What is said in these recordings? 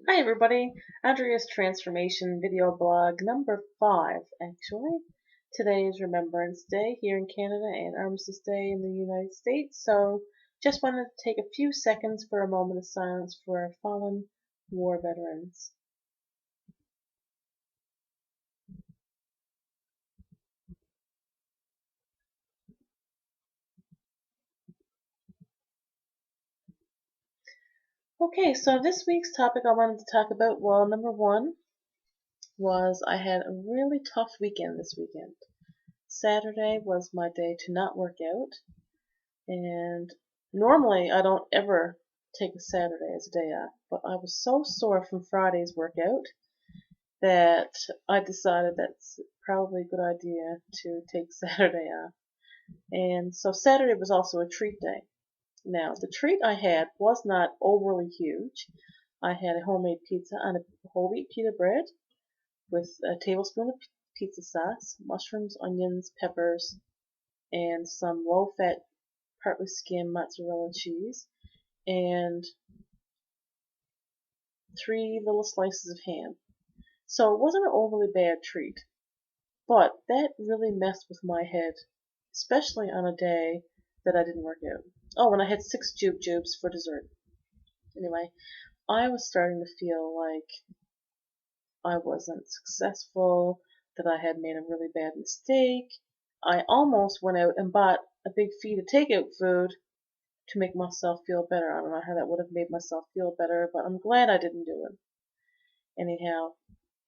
Hi everybody, Andrea's Transformation video blog number 5 actually. Today is Remembrance Day here in Canada and Armistice Day in the United States, so just wanted to take a few seconds for a moment of silence for our fallen war veterans. Okay, so this week's topic I wanted to talk about, well, number 1 was I had a really tough weekend this weekend. Saturday was my day to not work out. And normally I don't ever take a Saturday as a day off, but I was so sore from Friday's workout that I decided that's probably a good idea to take Saturday off. And so Saturday was also a treat day. Now, the treat I had was not overly huge. I had a homemade pizza on a whole wheat pita bread with a tablespoon of pizza sauce, mushrooms, onions, peppers, and some low-fat partly skimmed mozzarella cheese, and 3 little slices of ham. So it wasn't an overly bad treat, but that really messed with my head, especially on a day that I didn't work out. Oh, and I had 6 jubes for dessert. Anyway, I was starting to feel like I wasn't successful, that I had made a really bad mistake. I almost went out and bought a big feed of takeout food to make myself feel better. I don't know how that would have made myself feel better, but I'm glad I didn't do it. Anyhow,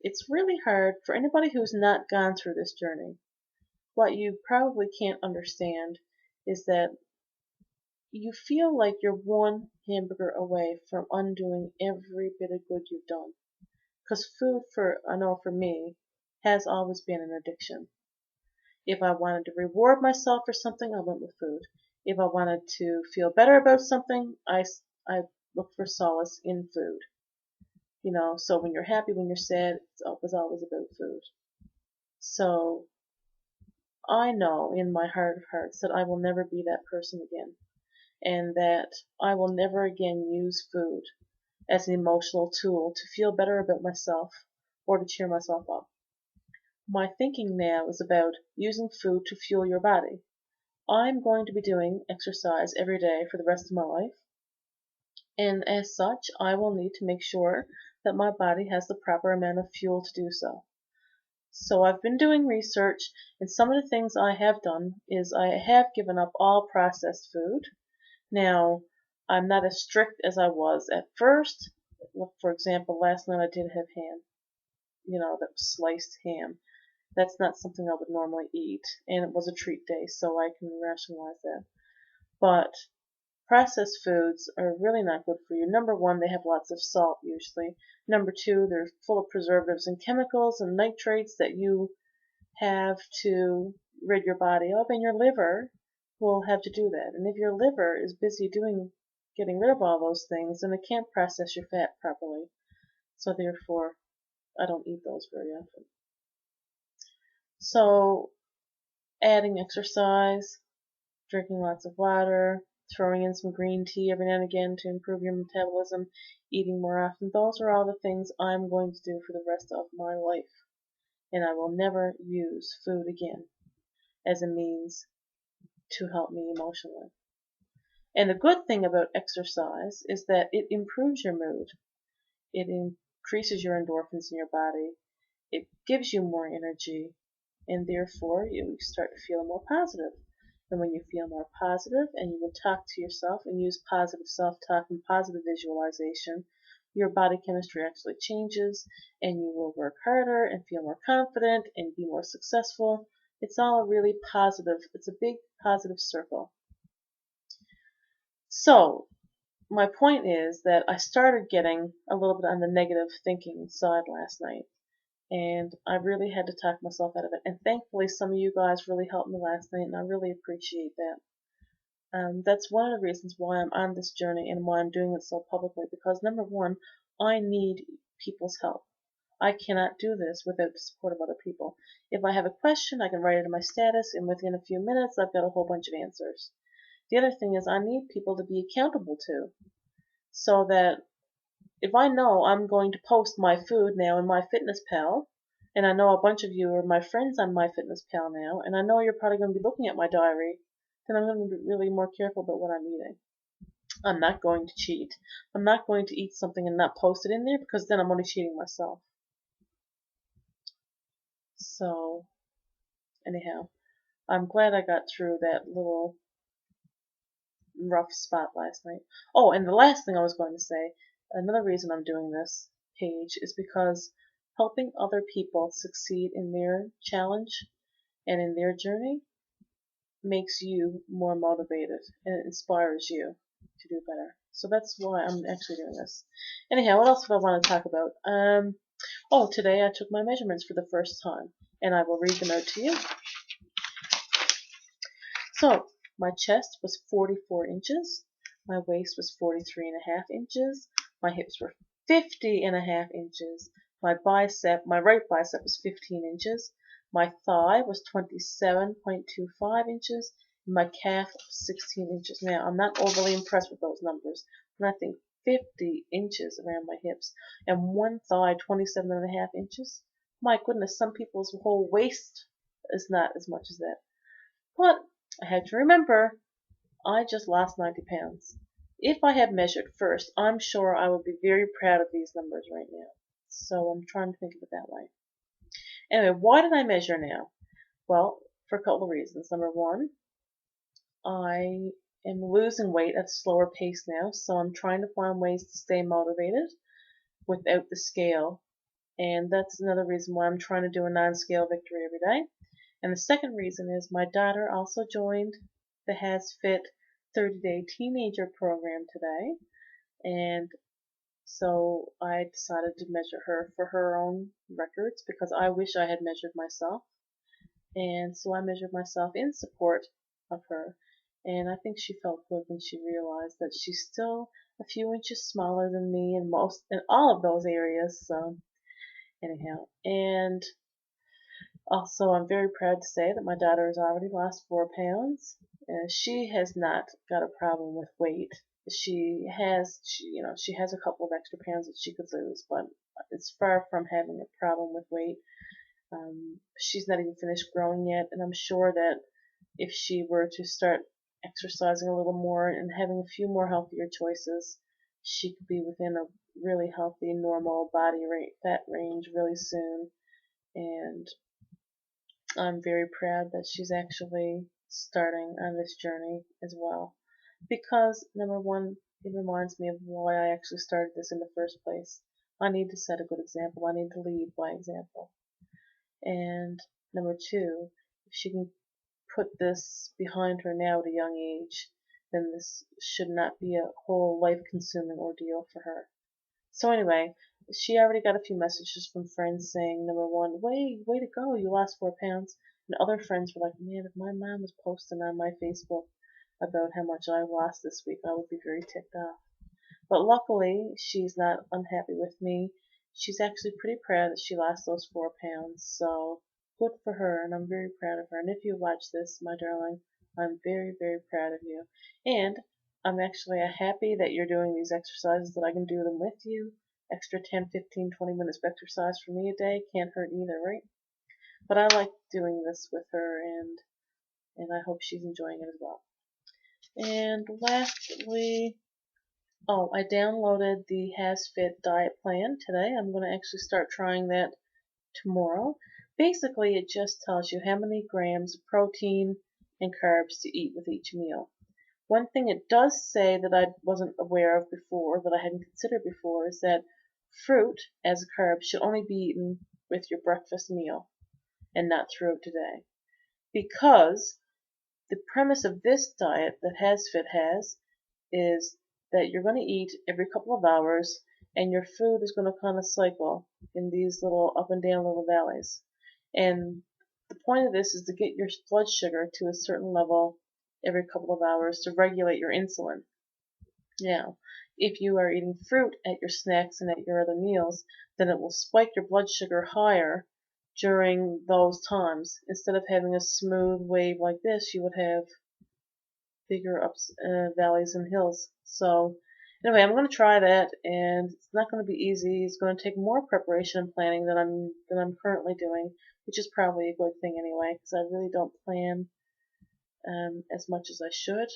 it's really hard for anybody who's not gone through this journey. What you probably can't understand is that you feel like you're one hamburger away from undoing every bit of good you've done. Because food, I know for me, has always been an addiction. If I wanted to reward myself for something, I went with food. If I wanted to feel better about something, I looked for solace in food. So when you're happy, when you're sad, it was always about food. So I know in my heart of hearts that I will never be that person again, and that I will never again use food as an emotional tool to feel better about myself or to cheer myself up. My thinking now is about using food to fuel your body. I'm going to be doing exercise every day for the rest of my life, and as such, I will need to make sure that my body has the proper amount of fuel to do so. So I've been doing research, and some of the things I have done is I have given up all processed food. Now, I'm not as strict as I was at first. For example, last night I did have ham, that was sliced ham. That's not something I would normally eat, and it was a treat day, so I can rationalize that. But processed foods are really not good for you. Number 1, they have lots of salt usually. Number 2, they're full of preservatives and chemicals and nitrates that you have to rid your body of, and your liver will have to do that. And if your liver is busy getting rid of all those things, then it can't process your fat properly. So therefore, I don't eat those very often. So adding exercise, drinking lots of water, throwing in some green tea every now and again to improve your metabolism, eating more often, those are all the things I'm going to do for the rest of my life. And I will never use food again as a means to help me emotionally. And the good thing about exercise is that it improves your mood. It increases your endorphins in your body. It gives you more energy, and therefore you start to feel more positive. And when you feel more positive and you will talk to yourself and use positive self-talk and positive visualization, your body chemistry actually changes, and you will work harder and feel more confident and be more successful. It's all really positive. It's a big positive circle. So my point is that I started getting a little bit on the negative thinking side last night, and I really had to talk myself out of it. And thankfully, some of you guys really helped me last night, and I really appreciate that. That's one of the reasons why I'm on this journey and why I'm doing it so publicly, because number 1, I need people's help. I cannot do this without the support of other people. If I have a question, I can write it in my status, and within a few minutes, I've got a whole bunch of answers. The other thing is I need people to be accountable to, so that if I know I'm going to post my food now in MyFitnessPal, and I know a bunch of you are my friends on MyFitnessPal now, and I know you're probably going to be looking at my diary, then I'm going to be really more careful about what I'm eating. I'm not going to cheat. I'm not going to eat something and not post it in there because then I'm only cheating myself. So, anyhow, I'm glad I got through that little rough spot last night. Oh, and the last thing I was going to say, another reason I'm doing this page is because helping other people succeed in their challenge and in their journey makes you more motivated and it inspires you to do better. So that's why I'm actually doing this. Anyhow, what else do I want to talk about? Oh, today I took my measurements for the first time, and I will read them out to you. So, my chest was 44 inches, my waist was 43.5 inches, my hips were 50.5 inches, my right bicep was 15 inches, my thigh was 27.25 inches, and my calf was 16 inches. Now, I'm not overly impressed with those numbers, and I think 50 inches around my hips, and one thigh 27.5 inches. My goodness, some people's whole waist is not as much as that. But I had to remember, I just lost 90 pounds. If I had measured first, I'm sure I would be very proud of these numbers right now. So I'm trying to think of it that way. Anyway, why did I measure now? Well, for a couple of reasons. Number one, I am losing weight at a slower pace now, so I'm trying to find ways to stay motivated without the scale. And that's another reason why I'm trying to do a non-scale victory every day. And the second reason is my daughter also joined the HasFit 30-day teenager program today. And so I decided to measure her for her own records because I wish I had measured myself. And so I measured myself in support of her. And I think she felt good when she realized that she's still a few inches smaller than me in all of those areas. So anyhow, and also, I'm very proud to say that my daughter has already lost 4 pounds. She has not got a problem with weight. She has a couple of extra pounds that she could lose, but it's far from having a problem with weight. She's not even finished growing yet, and I'm sure that if she were to start exercising a little more and having a few more healthier choices, she could be within a really healthy, normal body fat range really soon. And I'm very proud that she's actually starting on this journey as well. Because, number one, it reminds me of why I actually started this in the first place. I need to set a good example. I need to lead by example. And number two, if she can put this behind her now at a young age, then this should not be a whole life-consuming ordeal for her. So anyway, she already got a few messages from friends saying, number one, way to go, you lost 4 pounds. And other friends were like, man, if my mom was posting on my Facebook about how much I lost this week, I would be very ticked off. But luckily, she's not unhappy with me. She's actually pretty proud that she lost those 4 pounds. So good for her, and I'm very proud of her. And if you watch this, my darling, I'm very, very proud of you. And I'm actually happy that you're doing these exercises, that I can do them with you. Extra 10, 15, 20 minutes of exercise for me a day can't hurt either, right? But I like doing this with her, and I hope she's enjoying it as well. And lastly, I downloaded the HasFit diet plan today. I'm going to actually start trying that tomorrow. Basically, it just tells you how many grams of protein and carbs to eat with each meal. One thing it does say that I wasn't aware of before, that I hadn't considered before, is that fruit as a carb should only be eaten with your breakfast meal and not throughout the day. Because the premise of this diet that HasFit has is that you're going to eat every couple of hours and your food is going to kind of cycle in these little up and down little valleys. And the point of this is to get your blood sugar to a certain level every couple of hours to regulate your insulin. Now, if you are eating fruit at your snacks and at your other meals, then it will spike your blood sugar higher during those times. Instead of having a smooth wave like this, you would have bigger ups, valleys and hills. So, Anyway, I'm going to try that, and it's not going to be easy. It's going to take more preparation and planning than I'm currently doing, which is probably a good thing anyway, because I really don't plan as much as I should.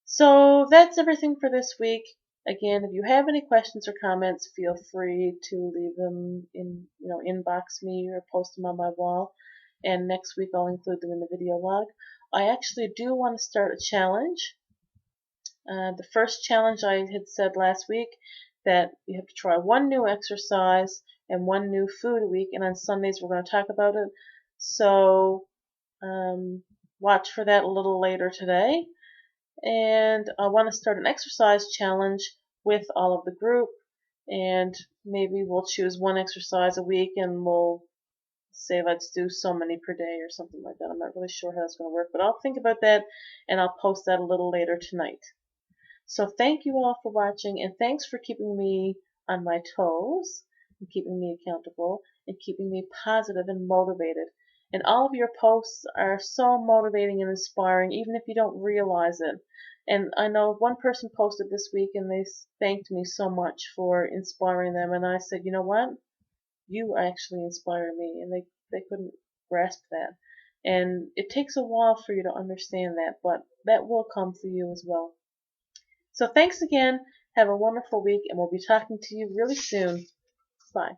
So that's everything for this week. Again, if you have any questions or comments, feel free to leave them in, inbox me or post them on my wall. And next week I'll include them in the video log. I actually do want to start a challenge. The first challenge I had said last week that you have to try one new exercise and one new food a week, and on Sundays we're going to talk about it. So watch for that a little later today. And I want to start an exercise challenge with all of the group, and maybe we'll choose one exercise a week and we'll say let's do so many per day or something like that. I'm not really sure how that's going to work, but I'll think about that and I'll post that a little later tonight. So thank you all for watching, and thanks for keeping me on my toes and keeping me accountable and keeping me positive and motivated. And all of your posts are so motivating and inspiring, even if you don't realize it. And I know one person posted this week and they thanked me so much for inspiring them. And I said, you know what? You actually inspire me. And they couldn't grasp that. And it takes a while for you to understand that, but that will come for you as well. So thanks again. Have a wonderful week, and we'll be talking to you really soon. Bye.